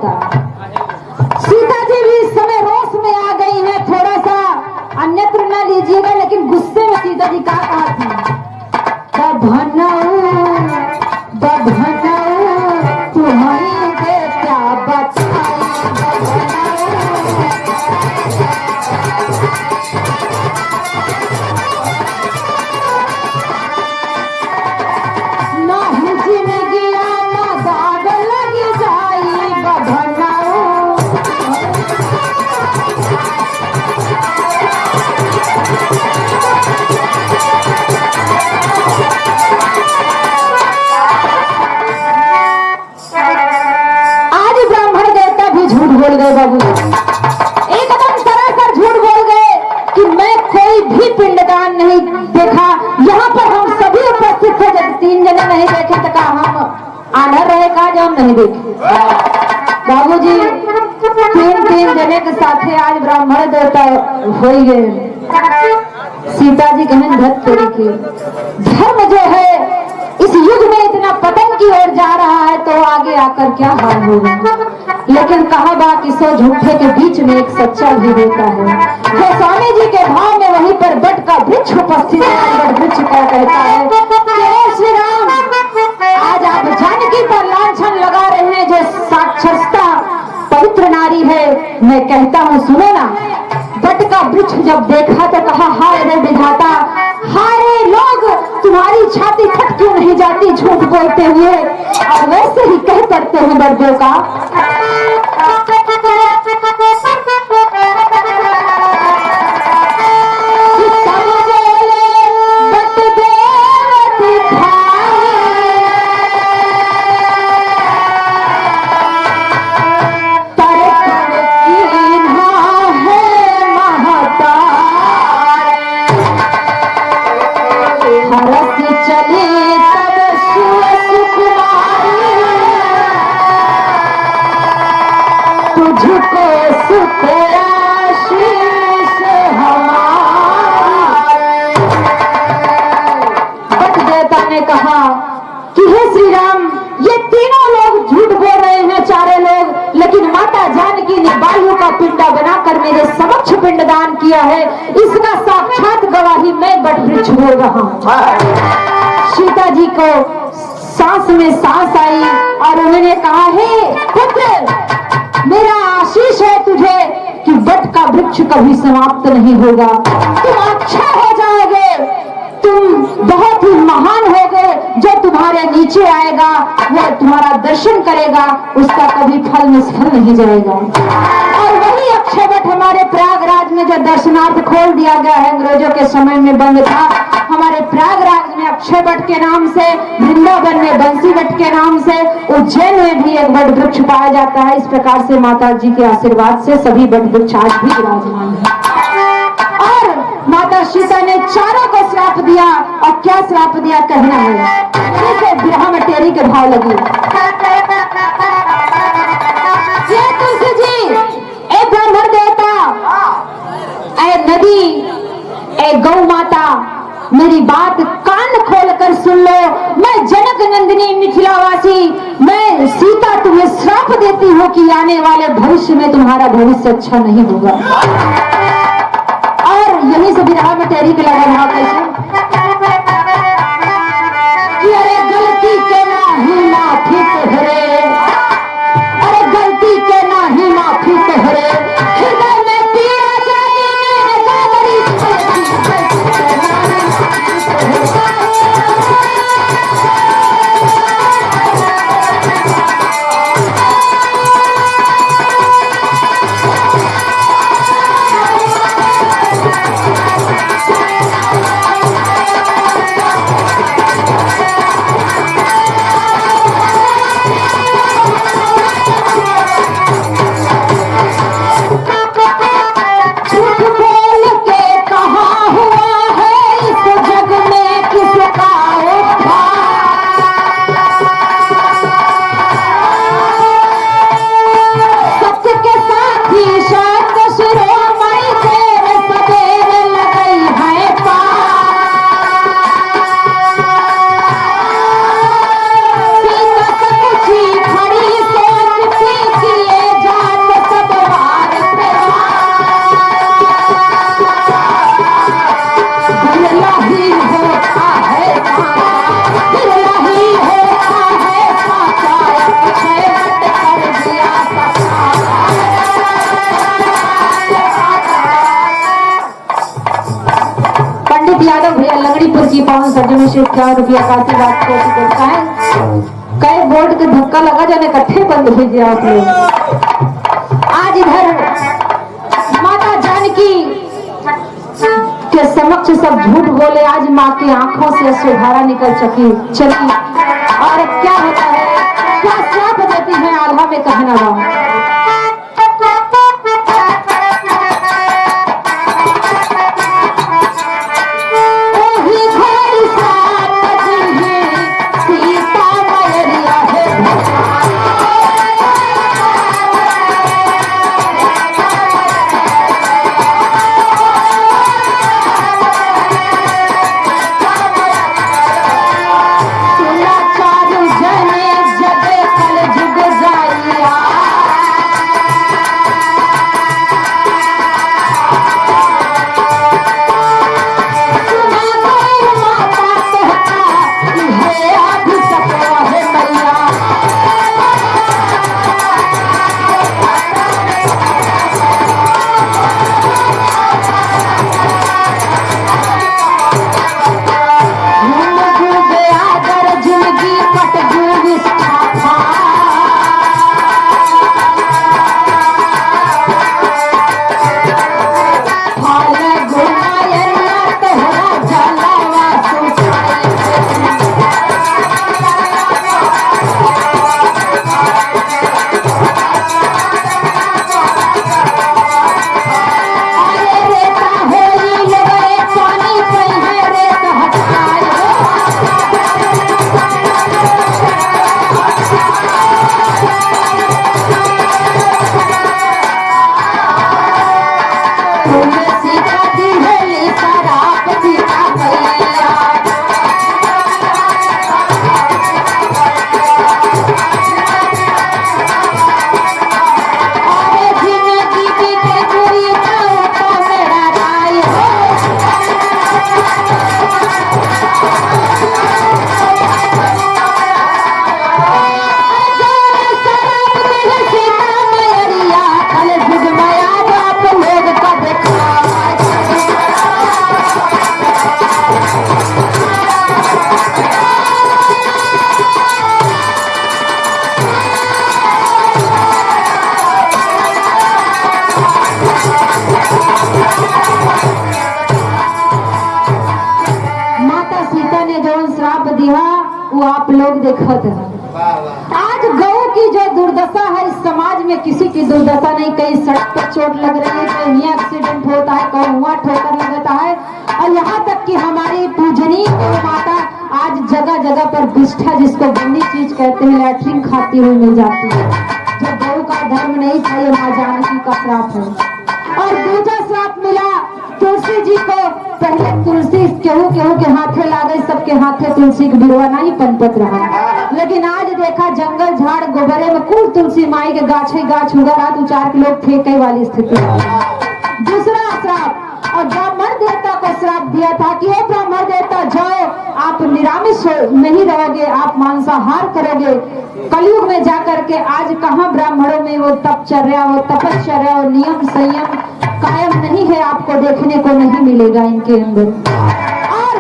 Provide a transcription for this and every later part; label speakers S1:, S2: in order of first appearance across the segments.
S1: जाता। सीता जी भी इस समय रोष में आ गई हैं, थोड़ा सा अन्यत्र न लीजिएगा, लेकिन गुस्से में सीता जी क्या कहा थी, तुम्हारी दे क्या बताई, ना हुजी में गया ना दाग लगी जाई बभनाऊ। आज ब्राह्मण देवता भी झूठ बोल गए बाबू, एकदम सरासर झूठ बोल गए कि मैं कोई भी पिंडदान नहीं देखा। यहाँ पर हम सभी उपस्थित थे, जब 3 जने नहीं देखे तो कहा हम आनर रहे, कहा जो हम नहीं देखे। बाबूजी 3 जने के साथ आज ब्राह्मण देवता हो गए। सीता जी कहने धत तेरी की धर्म जो है इस युग में इतना पतन की ओर जा रहा है, तो आगे आकर क्या हाल होगा। लेकिन कहा बा कि 100 झूठे के बीच में एक सच्चा भी होता है। जो स्वामी जी के भाव में वहीं पर बट का वृक्ष उपस्थित है, बट वृक्ष क्या कहता है कि श्री राम, आज आप जानकी पर लांछन लगा रहे हैं, जो साक्षरता पवित्र नारी है। मैं कहता हूँ सुनो ना, बट का वृक्ष जब देखा तो कहा हाय रे विधाता, हाय रे लोग, तुम्हारी छाती फट क्यों नहीं जाती झूठ बोलते हुए। और वैसे ही कह करते हैं बड़ों का, पिंडा बनाकर मेरे समक्ष पिंडदान किया है, इसका साक्षात गवाही मैं बट वृक्ष बोल रहा हूँ। सीता जी को सांस में सांस आई और उन्होंने कहा है पुत्र, मेरा आशीष है तुझे कि बट का वृक्ष कभी समाप्त नहीं होगा। तुम अच्छा हो जाओगे, तुम बहुत ही महान होगे। जो तुम्हारे नीचे आएगा वो तुम्हारा दर्शन करेगा, उसका कभी फल निष्फल नहीं जाएगा। और वही अक्षय वट हमारे प्रयागराज में जो दर्शनार्थ खोल दिया गया है, अंग्रेजों के समय में बंद था, हमारे प्रयागराज में अक्षय वट के नाम से, वृंदावन में बंसी वट के नाम से, उज्जैन में भी एक वट वृक्ष पाया जाता है। इस प्रकार से माता जी के आशीर्वाद से सभी वट वृक्ष आज भी विराजमान है। और माता सीता ने चारों को श्राप दिया, और क्या श्राप दिया कहना है, जैसे बिरहा में टेरी के भाव लगी। ये तुलसी जी, ए ब्राह्मण देवता, ए नदी, ए गौ माता, मेरी बात कान खोलकर सुन लो। मैं जनक नंदिनी मिथिलावासी, मैं सीता तुम्हें श्राप देती हूँ कि आने वाले भविष्य में तुम्हारा भविष्य अच्छा नहीं होगा। और यहीं से बिरहा में टेरी के लगा भाव कैसे, अरे गलती के ना ही माफी तोहरे, अरे गलती के ना ही माफी तोहरे, हृदय में पीड़ा जागी मेरे गागरी अमित यादव भैया लंगड़ीपुर की पावन सर्जन से 51 रुपया का आशीर्वाद को कई बोर्ड के धक्का लगा जाने इकट्ठे बंद भेजे आप लोग। आज इधर माता जानकी के समक्ष सब झूठ बोले, आज माँ की आंखों से सुधारा निकल चली। और क्या होता है, क्या श्राप देती है आल्हा में कहना रहा। वो आप लोग देखत है। आज गौ की जो दुर्दशा है इस समाज में, किसी की दुर्दशा नहीं। कहीं सड़क पर चोट लग रही है, कहीं यहाँ एक्सीडेंट होता है, कहीं वहाँ ठोकर लगता है, और यहाँ तक कि हमारी पूजनीय गौ माता आज जगह जगह पर विष्ठा, जिसको गंदी चीज कहते हैं, लैट्रिन खाती हुई मिल जाती है। जो गौ का धर्म नहीं था, ये माँ जानकी का श्राप है। और दूसरा श्राप मिला तुलसी जी को। पहले तुलसी केहू केहू के हाथे लागे, सबके हाथे तुलसी के बिरवा नहीं पनपत रहा, लेकिन आज देखा जंगल झाड़ गोबरे में कुल तुलसी माई के गाछ ही गाछ उगा रहा, 2-4 किलो फेंके वाली स्थिति। दूसरा श्राप, और ब्राह्मण देवता को श्राप दिया था कि हे ब्राह्मण देवता, जाओ आप निरामिष नहीं रहोगे, आप मांसाहार करोगे। कलयुग में जाकर के आज कहाँ ब्राह्मणों में वो तपचर्या, वो तपश्चर्या और नियम संयम कायम नहीं है, आपको देखने को नहीं मिलेगा इनके अंदर। और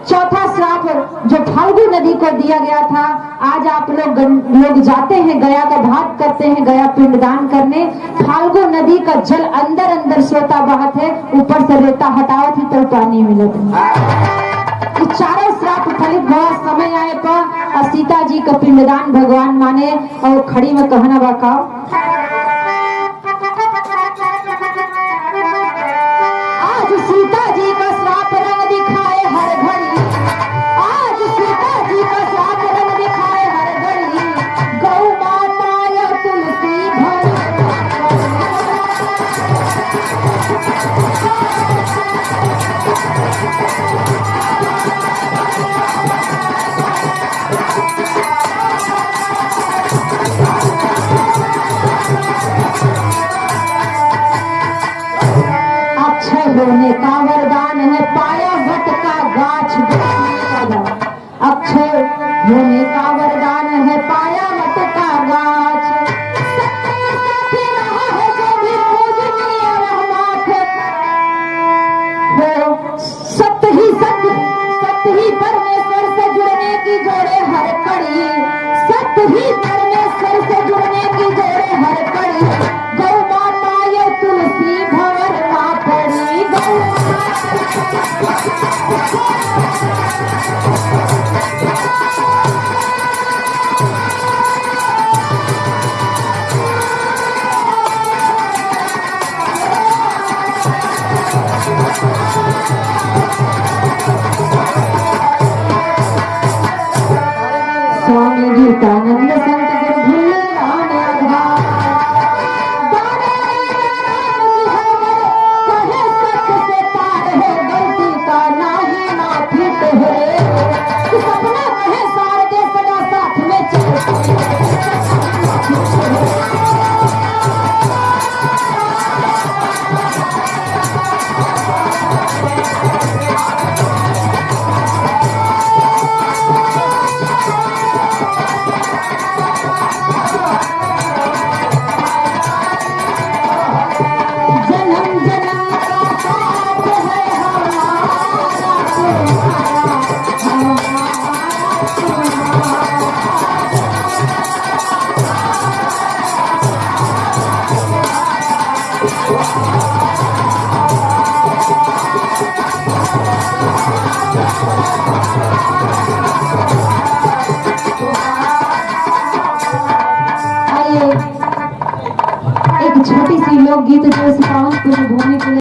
S1: चौथा श्राप जो फाल्गु नदी को दिया गया था, आज आप लोग जाते हैं, गया का घाट करते हैं, गया पिंडदान करने। फाल्गु नदी का जल अंदर अंदर सोता बहत है, ऊपर से रेता हटाओ थी तो पानी मिलत है। चारों श्राप फलित हुआ। समय आए पर सीता जी का पिंडदान भगवान माने, और खड़ी में कहना बाकाओ, आज सीता जी का श्राप रंग दिखाए हर घड़ी, आज सीता जी का श्राप रंग दिखाए हर घड़ी, गौ माता या तुलसी भर। अक्षय होने का वरदान है, पाया वट का गाछ बेचने का। अक्षय होने का वरदान है, पाया वट का गाछ। साथी रहा है जो भी पूजनीय वह माथ, वो सत ही स्वामी गीतानंद संत गुरु भूले राम आधार। कहे सच से पार है, गलती का नाही माफी तो है। सपना कहे सार के सदा साथ में चले। जन्म जन्म का साथ है हमारा आइए एक छोटी सी लोकगीत जो इस पावन पुण्य भूमि के